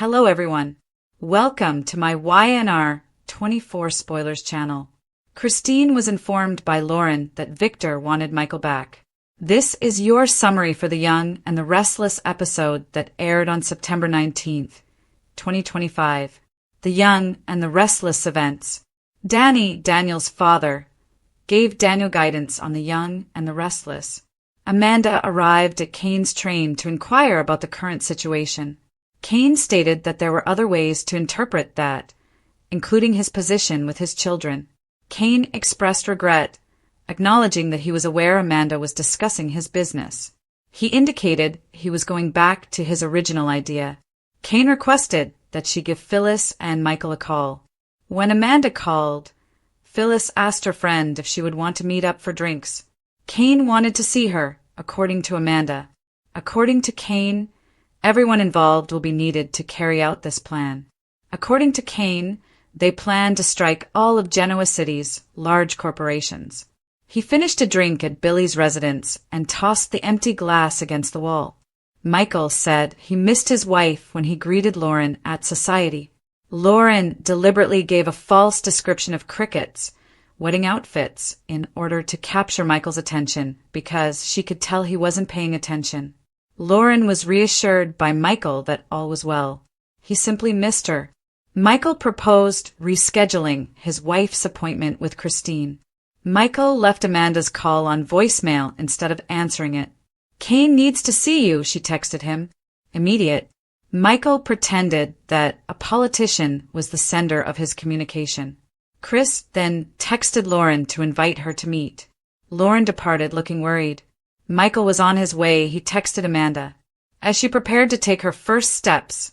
Hello everyone. Welcome to my YNR 24 Spoilers channel. Christine was informed by Lauren that Victor wanted Michael back. This is your summary for The Young and the Restless episode that aired on September 19th, 2025. The Young and the Restless events. Danny, Daniel's father, gave Daniel guidance on The Young and the Restless. Amanda arrived at Kane's train to inquire about the current situation. Kane stated that there were other ways to interpret that, including his position with his children. Kane expressed regret, acknowledging that he was aware Amanda was discussing his business. He indicated he was going back to his original idea. Kane requested that she give Phyllis and Michael a call. When Amanda called, Phyllis asked her friend if she would want to meet up for drinks. Kane wanted to see her, according to Amanda. According to Kane, everyone involved will be needed to carry out this plan. According to Kane, they plan to strike all of Genoa City's large corporations. He finished a drink at Billy's residence and tossed the empty glass against the wall. Michael said he missed his wife when he greeted Lauren at society. Lauren deliberately gave a false description of Cricket's wedding outfits in order to capture Michael's attention because she could tell he wasn't paying attention. Lauren was reassured by Michael that all was well. He simply missed her. Michael proposed rescheduling his wife's appointment with Christine. Michael left Amanda's call on voicemail instead of answering it. "Kane needs to see you," she texted him. Immediate. Michael pretended that a politician was the sender of his communication. Chris then texted Lauren to invite her to meet. Lauren departed looking worried. Michael was on his way. He texted Amanda. As she prepared to take her first steps,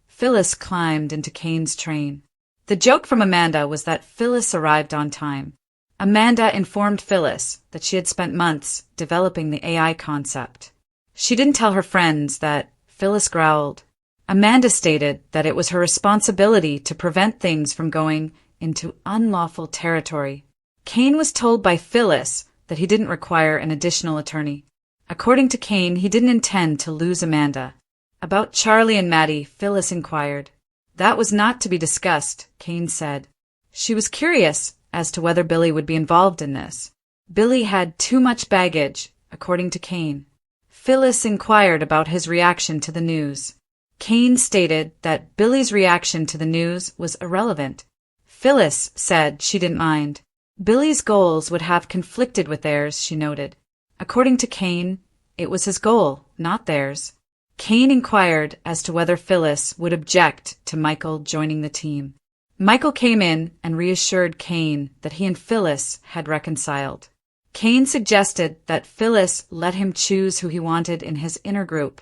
Phyllis climbed into Kane's train. The joke from Amanda was that Phyllis arrived on time. Amanda informed Phyllis that she had spent months developing the AI concept. She didn't tell her friends that. Phyllis growled. Amanda stated that it was her responsibility to prevent things from going into unlawful territory. Kane was told by Phyllis that he didn't require an additional attorney. According to Kane, he didn't intend to lose Amanda. About Charlie and Maddie, Phyllis inquired. That was not to be discussed, Kane said. She was curious as to whether Billy would be involved in this. Billy had too much baggage, according to Kane. Phyllis inquired about his reaction to the news. Kane stated that Billy's reaction to the news was irrelevant. Phyllis said she didn't mind. Billy's goals would have conflicted with theirs, she noted. According to Kane, it was his goal, not theirs. Kane inquired as to whether Phyllis would object to Michael joining the team. Michael came in and reassured Kane that he and Phyllis had reconciled. Kane suggested that Phyllis let him choose who he wanted in his inner group.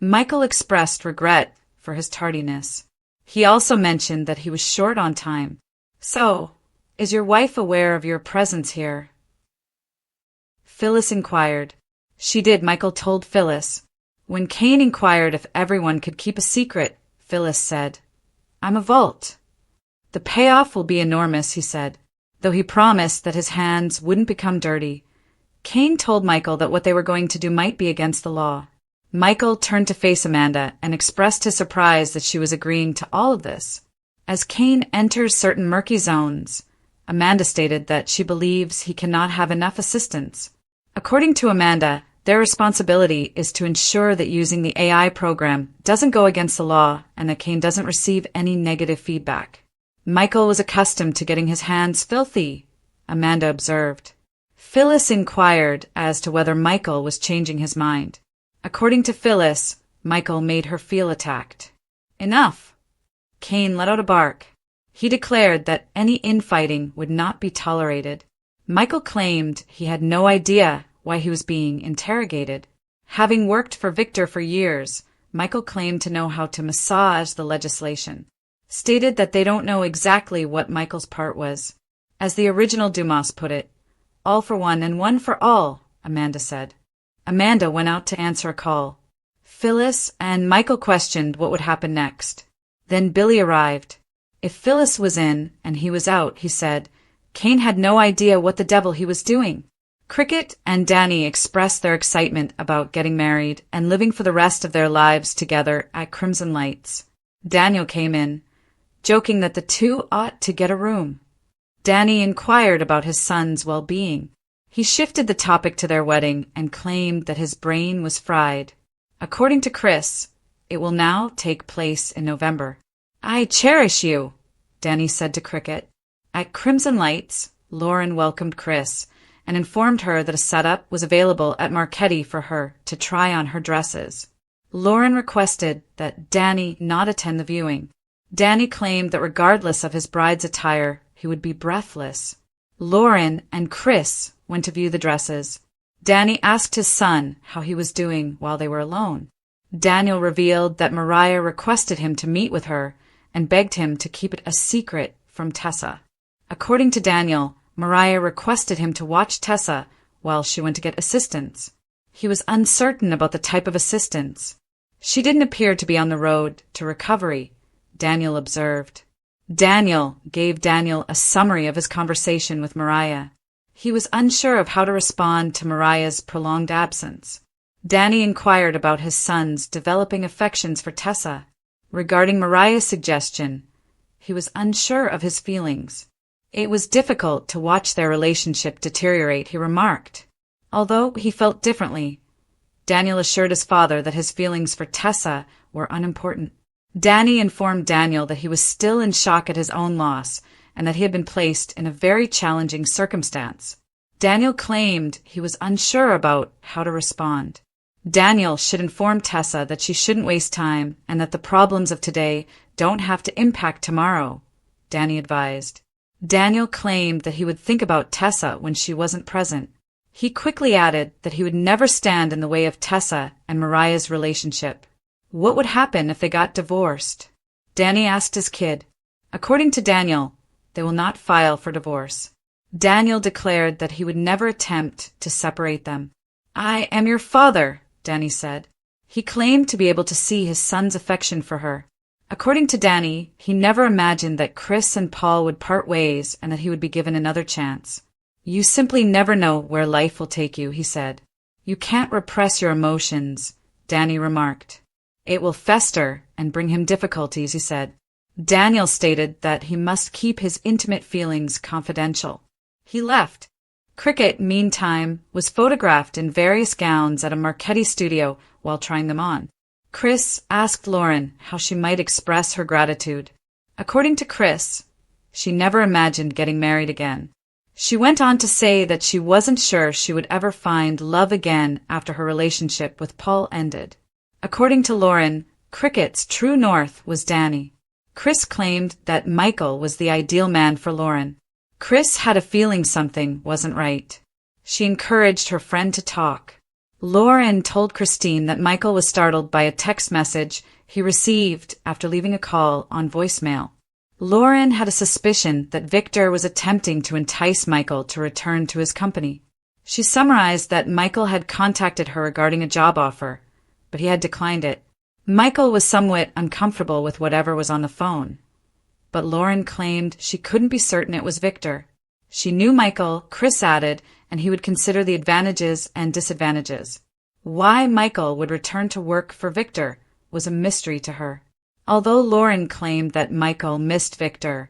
Michael expressed regret for his tardiness. He also mentioned that he was short on time. So, is your wife aware of your presence here? Phyllis inquired. She did, Michael told Phyllis. When Kane inquired if everyone could keep a secret, Phyllis said, "I'm a vault." The payoff will be enormous, he said, though he promised that his hands wouldn't become dirty. Kane told Michael that what they were going to do might be against the law. Michael turned to face Amanda and expressed his surprise that she was agreeing to all of this. As Kane enters certain murky zones, Amanda stated that she believes he cannot have enough assistance. According to Amanda, their responsibility is to ensure that using the AI program doesn't go against the law and that Kane doesn't receive any negative feedback. Michael was accustomed to getting his hands filthy, Amanda observed. Phyllis inquired as to whether Michael was changing his mind. According to Phyllis, Michael made her feel attacked. Enough! Kane let out a bark. He declared that any infighting would not be tolerated. Michael claimed he had no idea why he was being interrogated. Having worked for Victor for years, Michael claimed to know how to massage the legislation. Stated that they don't know exactly what Michael's part was. As the original Dumas put it, all for one and one for all, Amanda said. Amanda went out to answer a call. Phyllis and Michael questioned what would happen next. Then Billy arrived. If Phyllis was in and he was out, he said, Kane had no idea what the devil he was doing. Cricket and Danny expressed their excitement about getting married and living for the rest of their lives together at Crimson Lights. Daniel came in, joking that the two ought to get a room. Danny inquired about his son's well-being. He shifted the topic to their wedding and claimed that his brain was fried. According to Chris, it will now take place in November. "I cherish you," Danny said to Cricket. At Crimson Lights, Lauren welcomed Chris and informed her that a setup was available at Marchetti for her to try on her dresses. Lauren requested that Danny not attend the viewing. Danny claimed that regardless of his bride's attire, he would be breathless. Lauren and Chris went to view the dresses. Danny asked his son how he was doing while they were alone. Daniel revealed that Mariah requested him to meet with her and begged him to keep it a secret from Tessa. According to Daniel, Mariah requested him to watch Tessa while she went to get assistance. He was uncertain about the type of assistance. "She didn't appear to be on the road to recovery," Daniel observed. Daniel gave Daniel a summary of his conversation with Mariah. He was unsure of how to respond to Mariah's prolonged absence. Danny inquired about his son's developing affections for Tessa. Regarding Mariah's suggestion, he was unsure of his feelings. It was difficult to watch their relationship deteriorate, he remarked. Although he felt differently, Daniel assured his father that his feelings for Tessa were unimportant. Danny informed Daniel that he was still in shock at his own loss and that he had been placed in a very challenging circumstance. Daniel claimed he was unsure about how to respond. Daniel should inform Tessa that she shouldn't waste time and that the problems of today don't have to impact tomorrow, Danny advised. Daniel claimed that he would think about Tessa when she wasn't present. He quickly added that he would never stand in the way of Tessa and Mariah's relationship. What would happen if they got divorced? Danny asked his kid. According to Daniel, they will not file for divorce. Daniel declared that he would never attempt to separate them. "I am your father," Danny said. He claimed to be able to see his son's affection for her. According to Danny, he never imagined that Chris and Paul would part ways and that he would be given another chance. "You simply never know where life will take you," he said. "You can't repress your emotions," Danny remarked. "It will fester and bring him difficulties," he said. Daniel stated that he must keep his intimate feelings confidential. He left. Cricket, meantime, was photographed in various gowns at a Marchetti studio while trying them on. Chris asked Lauren how she might express her gratitude. According to Chris, she never imagined getting married again. She went on to say that she wasn't sure she would ever find love again after her relationship with Paul ended. According to Lauren, Cricket's true north was Danny. Chris claimed that Michael was the ideal man for Lauren. Chris had a feeling something wasn't right. She encouraged her friend to talk. Lauren told Christine that Michael was startled by a text message he received after leaving a call on voicemail. Lauren had a suspicion that Victor was attempting to entice Michael to return to his company. She summarized that Michael had contacted her regarding a job offer, but he had declined it. Michael was somewhat uncomfortable with whatever was on the phone, but Lauren claimed she couldn't be certain it was Victor. She knew Michael, Chris added, and he would consider the advantages and disadvantages. Why Michael would return to work for Victor was a mystery to her. Although Lauren claimed that Michael missed Victor,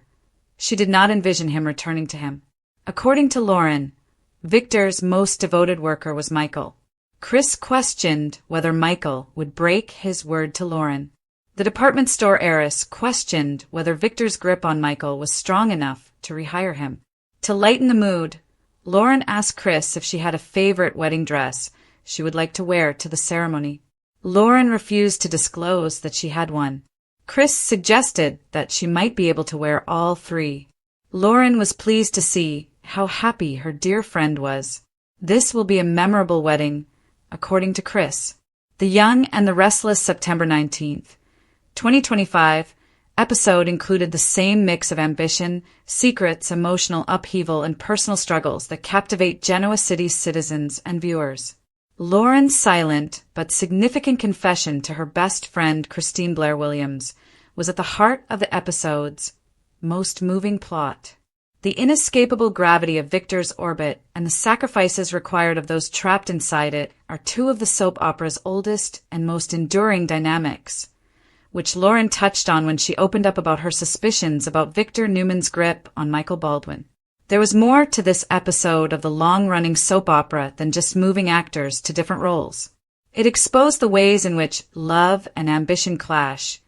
she did not envision him returning to him. According to Lauren, Victor's most devoted worker was Michael. Chris questioned whether Michael would break his word to Lauren. The department store heiress questioned whether Victor's grip on Michael was strong enough to rehire him. To lighten the mood, Lauren asked Chris if she had a favorite wedding dress she would like to wear to the ceremony. Lauren refused to disclose that she had one. Chris suggested that she might be able to wear all three. Lauren was pleased to see how happy her dear friend was. This will be a memorable wedding, according to Chris. The Young and the Restless, September 19th, 2025 episode included the same mix of ambition, secrets, emotional upheaval, and personal struggles that captivate Genoa City's citizens and viewers. Lauren's silent but significant confession to her best friend Christine Blair Williams was at the heart of the episode's most moving plot. The inescapable gravity of Victor's orbit and the sacrifices required of those trapped inside it are two of the soap opera's oldest and most enduring dynamics. which Lauren touched on when she opened up about her suspicions about Victor Newman's grip on Michael Baldwin. There was more to this episode of the long-running soap opera than just moving actors to different roles. It exposed the ways in which love and ambition clash.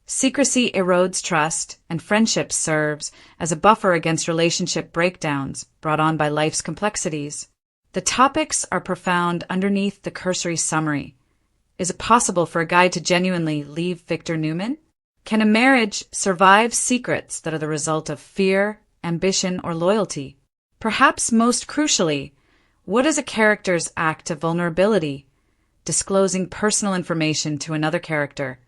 Secrecy erodes trust, and friendship serves as a buffer against relationship breakdowns brought on by life's complexities. The topics are profound underneath the cursory summary. Is it possible for a guy to genuinely leave Victor Newman? Can a marriage survive secrets that are the result of fear, ambition, or loyalty? Perhaps most crucially, what is a character's act of vulnerability? Disclosing personal information to another character.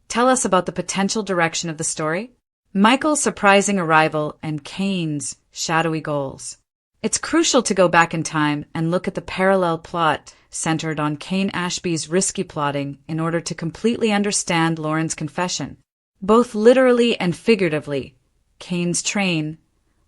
Tell us about the potential direction of the story. Michael's surprising arrival and Kane's shadowy goals. It's crucial to go back in time and look at the parallel plot centered on Kane Ashby's risky plotting in order to completely understand Lauren's confession. Both literally and figuratively, Kane's train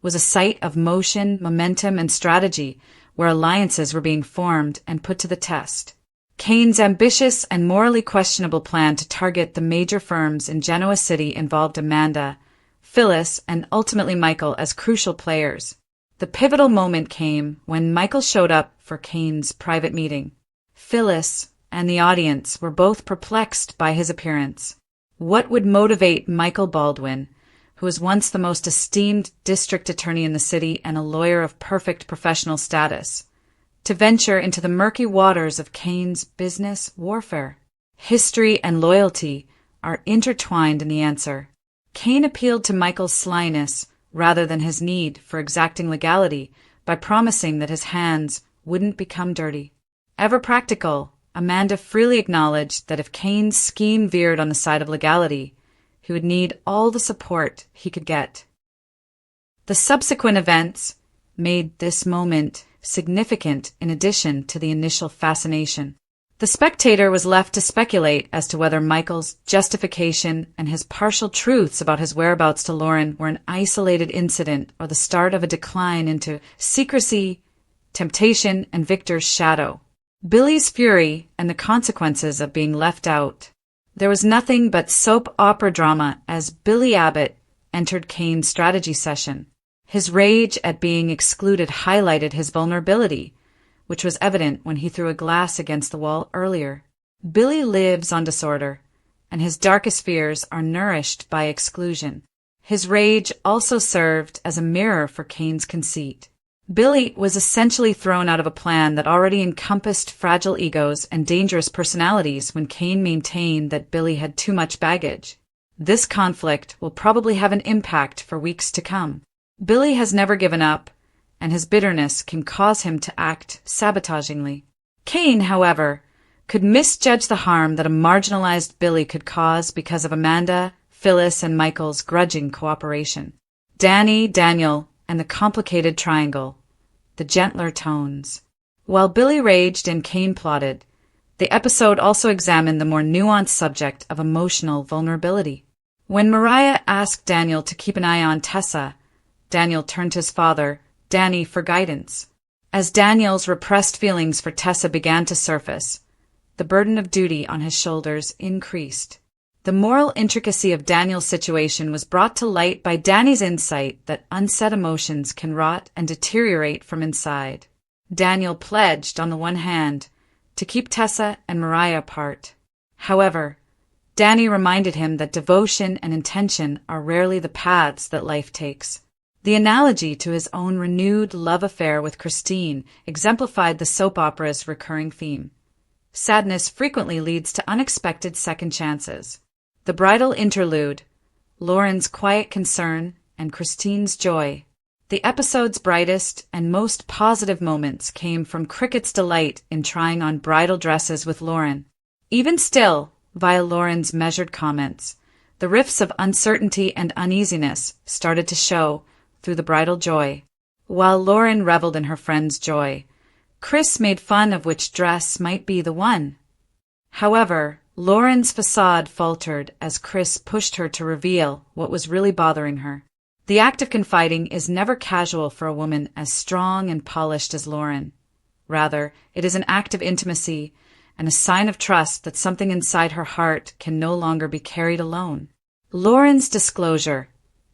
was a site of motion, momentum, and strategy where alliances were being formed and put to the test. Kane's ambitious and morally questionable plan to target the major firms in Genoa City involved Amanda, Phyllis, and ultimately Michael as crucial players. The pivotal moment came when Michael showed up for Kane's private meeting. Phyllis and the audience were both perplexed by his appearance. What would motivate Michael Baldwin, who was once the most esteemed district attorney in the city and a lawyer of perfect professional status, to venture into the murky waters of Kane's business warfare? History and loyalty are intertwined in the answer. Kane appealed to Michael's slyness rather than his need for exacting legality by promising that his hands wouldn't become dirty. Ever practical, Amanda freely acknowledged that if Kane's scheme veered on the side of legality, he would need all the support he could get. The subsequent events made this moment significant in addition to the initial fascination. The spectator was left to speculate as to whether Michael's justification and his partial truths about his whereabouts to Lauren were an isolated incident or the start of a decline into secrecy, temptation, and Victor's shadow. Billy's fury and the consequences of being left out. There was nothing but soap opera drama as Billy Abbott entered Kane's strategy session. His rage at being excluded highlighted his vulnerability, which was evident when he threw a glass against the wall earlier. Billy lives on disorder, and his darkest fears are nourished by exclusion. His rage also served as a mirror for Kane's conceit. Billy was essentially thrown out of a plan that already encompassed fragile egos and dangerous personalities when Kane maintained that Billy had too much baggage. This conflict will probably have an impact for weeks to come. Billy has never given up, and his bitterness can cause him to act sabotagingly. Kane, however, could misjudge the harm that a marginalized Billy could cause because of Amanda, Phyllis, and Michael's grudging cooperation. Danny, Daniel, and the complicated triangle, the gentler tones. While Billy raged and Kane plotted, the episode also examined the more nuanced subject of emotional vulnerability. When Mariah asked Daniel to keep an eye on Tessa, Daniel turned to his father, Danny, for guidance. As Daniel's repressed feelings for Tessa began to surface, the burden of duty on his shoulders increased. The moral intricacy of Daniel's situation was brought to light by Danny's insight that unsaid emotions can rot and deteriorate from inside. Daniel pledged, on the one hand, to keep Tessa and Mariah apart. However, Danny reminded him that devotion and intention are rarely the paths that life takes. The analogy to his own renewed love affair with Christine exemplified the soap opera's recurring theme. Sadness frequently leads to unexpected second chances. The bridal interlude, Lauren's quiet concern, and Christine's joy. The episode's brightest and most positive moments came from Cricket's delight in trying on bridal dresses with Lauren. Even still, via Lauren's measured comments, the rifts of uncertainty and uneasiness started to show through the bridal joy. While Lauren reveled in her friend's joy, Chris made fun of which dress might be the one. However, Lauren's facade faltered as Chris pushed her to reveal what was really bothering her. The act of confiding is never casual for a woman as strong and polished as Lauren. Rather, it is an act of intimacy and a sign of trust that something inside her heart can no longer be carried alone. Lauren's disclosure,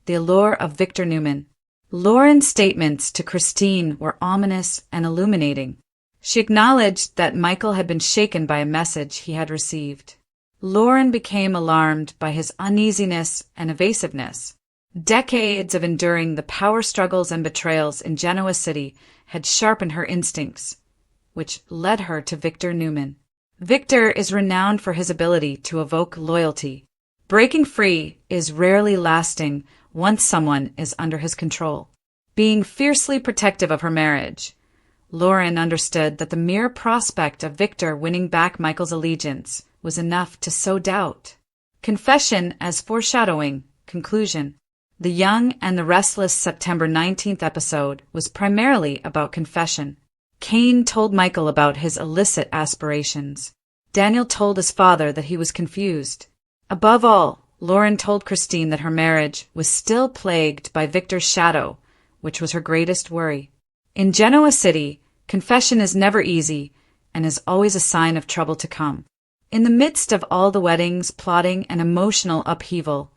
the allure of Victor Newman. Lauren's statements to Christine were ominous and illuminating. She acknowledged that Michael had been shaken by a message he had received. Lauren became alarmed by his uneasiness and evasiveness. Decades of enduring the power struggles and betrayals in Genoa City had sharpened her instincts, which led her to Victor Newman. Victor is renowned for his ability to evoke loyalty. Breaking free is rarely lasting once someone is under his control. Being fiercely protective of her marriage, Lauren understood that the mere prospect of Victor winning back Michael's allegiance was enough to sow doubt. Confession as foreshadowing. Conclusion. The Young and the Restless September 19th episode was primarily about confession. Cain told Michael about his illicit aspirations. Daniel told his father that he was confused. Above all, Lauren told Christine that her marriage was still plagued by Victor's shadow, which was her greatest worry. In Genoa City, confession is never easy and is always a sign of trouble to come. In the midst of all the weddings, plotting, and emotional upheaval,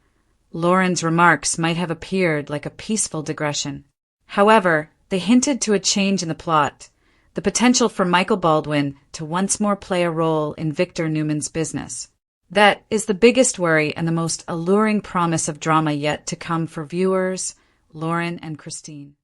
Lauren's remarks might have appeared like a peaceful digression. However, they hinted to a change in the plot, the potential for Michael Baldwin to once more play a role in Victor Newman's business. That is the biggest worry and the most alluring promise of drama yet to come for viewers, Lauren and Christine.